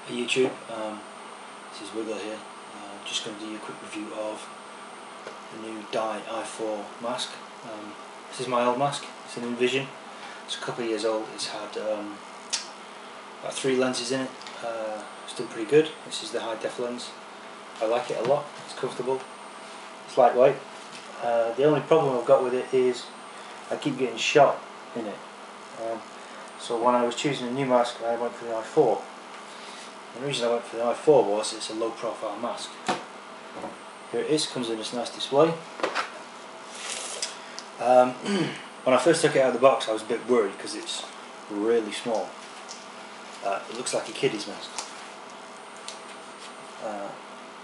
Hey YouTube, this is Wiggle here. Just going to do you a quick review of the new Dye I4 mask. This is my old mask. It's an Envision. It's a couple of years old. It's had about 3 lenses in it. It's done pretty good. This is the high def lens. I like it a lot. It's comfortable. It's lightweight. The only problem I've got with it is I keep getting shot in it. So when I was choosing a new mask, I went for the I4. The reason I went for the I4 was it's a low profile mask. Here it is, comes in this nice display. When I first took it out of the box I was a bit worried because it's really small. It looks like a kiddie's mask.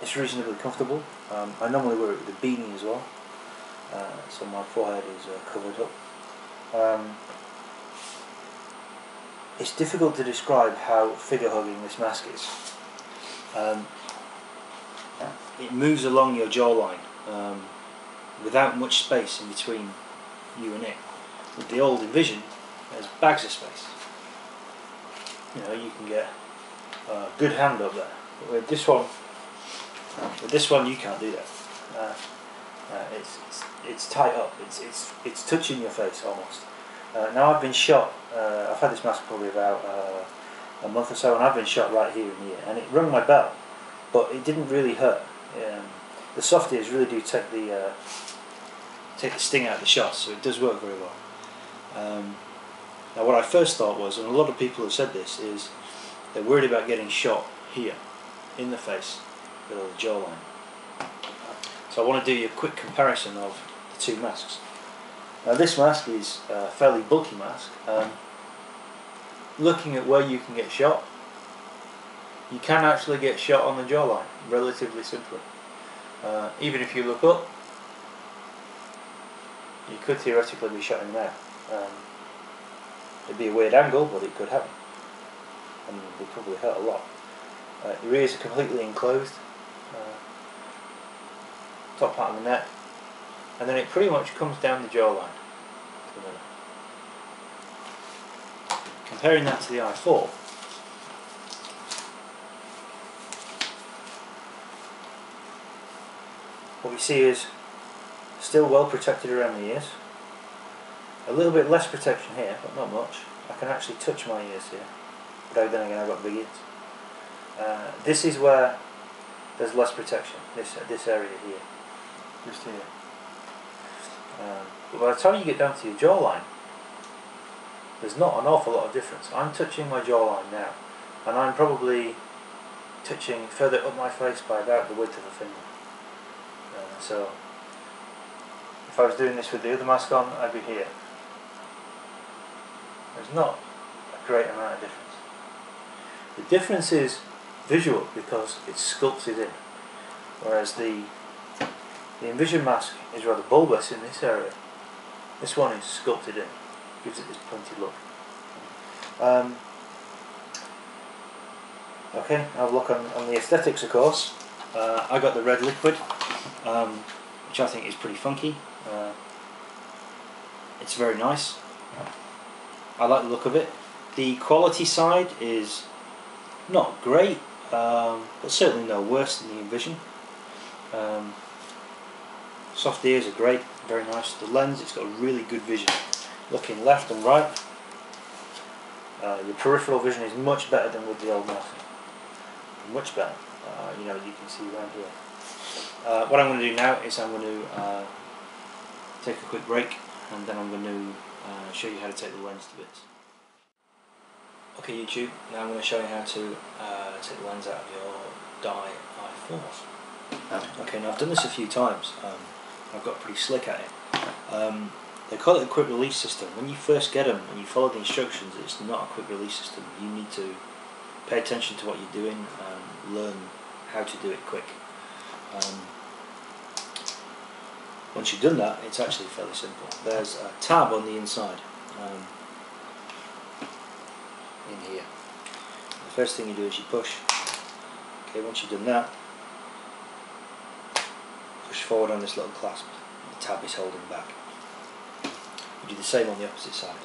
It's reasonably comfortable. I normally wear it with a beanie as well, so my forehead is covered up. It's difficult to describe how figure hugging this mask is. It moves along your jawline without much space in between you and it. With the old Envision, there's bags of space. You know, you can get a good hand up there. But with this one, you can't do that. It's tight up. It's touching your face almost. Now I've been shot. I've had this mask probably about a month or so, and I've been shot right here in the ear, and it rung my bell, but it didn't really hurt. The soft ears really do take the sting out of the shot, so it does work very well. Now what I first thought was, and a lot of people have said this, is they're worried about getting shot here in the face below the jawline. So I want to do you a quick comparison of the two masks. Now this mask is a fairly bulky mask. Looking at where you can get shot, you can actually get shot on the jawline relatively simply. Even if you look up, you could theoretically be shot in there. It'd be a weird angle, but it could happen, and it would probably hurt a lot. Your ears are completely enclosed, top part of the neck, and then it pretty much comes down the jawline. Comparing that to the I4, what we see is still well protected around the ears. A little bit less protection here, but not much. I can actually touch my ears here, but then again I've got big ears. This is where there's less protection, this area here, just here. But by the time you get down to your jawline, there's not an awful lot of difference. I'm touching my jawline now, and I'm probably touching further up my face by about the width of a finger. So if I was doing this with the other mask on, I'd be here. There's not a great amount of difference. The difference is visual because it's sculpted in, whereas the Envision mask is rather bulbous in this area. This one is sculpted in, gives it this pointy look. Okay, I'll have a look on the aesthetics, of course. I got the red liquid, which I think is pretty funky. It's very nice. I like the look of it. The quality side is not great, but certainly no worse than the Envision. Soft ears are great, very nice. The lens, it's got a really good vision, looking left and right. Your peripheral vision is much better than with the old mask. Much better. You know, you can see around here. What I'm going to do now is I'm going to take a quick break, and then I'm going to show you how to take the lens to bits. Okay YouTube, now I'm going to show you how to take the lens out of your Dye I4s. Okay, now I've done this a few times. I've got pretty slick at it. They call it a quick release system. When you first get them and you follow the instructions, it's not a quick release system. You need to pay attention to what you're doing and learn how to do it quick. Once you've done that, it's actually fairly simple. There's a tab on the inside in here. The first thing you do is you push. Okay, once you've done that, push forward on this little clasp. The tab is holding back. You do the same on the opposite side.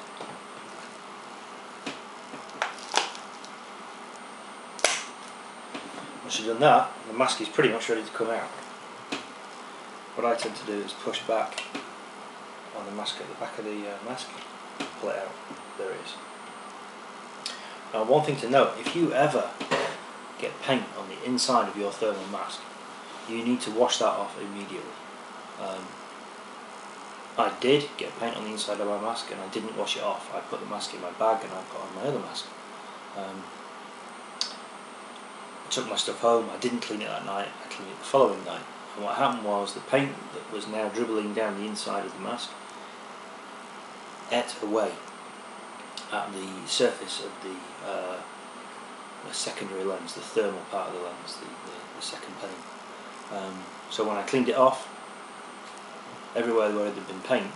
Once you've done that, the mask is pretty much ready to come out. What I tend to do is push back on the mask at the back of the mask, pull it out. There it is. Now, one thing to note: if you ever get paint on the inside of your thermal mask, you need to wash that off immediately. I did get paint on the inside of my mask and I didn't wash it off. I put the mask in my bag and I put on my other mask. I took my stuff home. I didn't clean it that night. I cleaned it the following night. And what happened was the paint that was now dribbling down the inside of the mask ate away at the surface of the secondary lens, the thermal part of the lens, the second pane. So when I cleaned it off, everywhere where there had been paint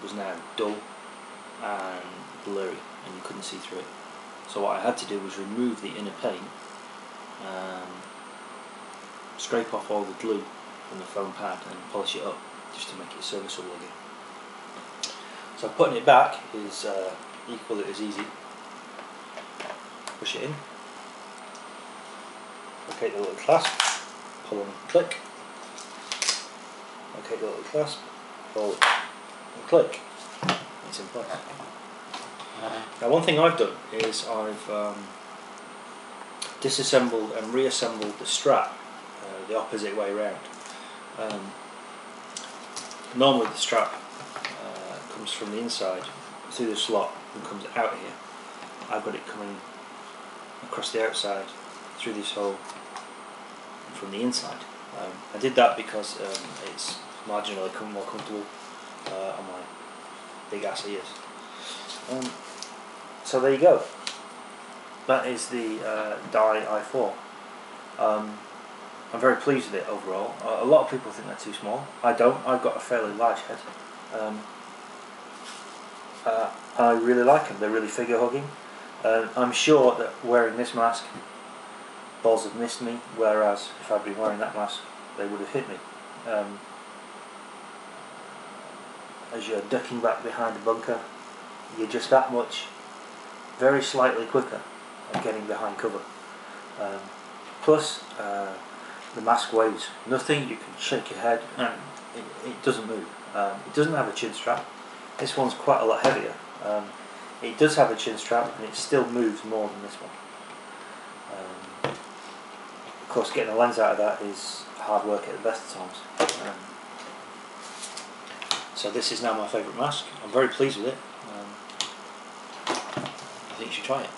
was now dull and blurry, and you couldn't see through it. So what I had to do was remove the inner paint and scrape off all the glue from the foam pad and polish it up just to make it serviceable again. So putting it back is equally as easy. Push it in, locate the little clasp, pull and click, locate the little clasp, pull and click, it's in place. Now, one thing I've done is I've disassembled and reassembled the strap the opposite way round. Normally the strap comes from the inside through the slot and comes out here. I've got it coming across the outside through this hole and from the inside. I did that because it's marginally more comfortable on my big ass ears. So there you go. That is the Dye I4. I'm very pleased with it overall. A lot of people think they're too small. I don't. I've got a fairly large head. I really like them. They're really figure hugging. I'm sure that wearing this mask, balls have missed me, whereas if I'd been wearing that mask, they would have hit me. As you're ducking back behind the bunker, you're just that much, very slightly quicker at getting behind cover. Plus, the mask weighs nothing. You can shake your head and it doesn't move. It doesn't have a chin strap. This one's quite a lot heavier. It does have a chin strap and it still moves more than this one. Of course, getting a lens out of that is hard work at the best of times. So this is now my favourite mask. I'm very pleased with it. I think you should try it.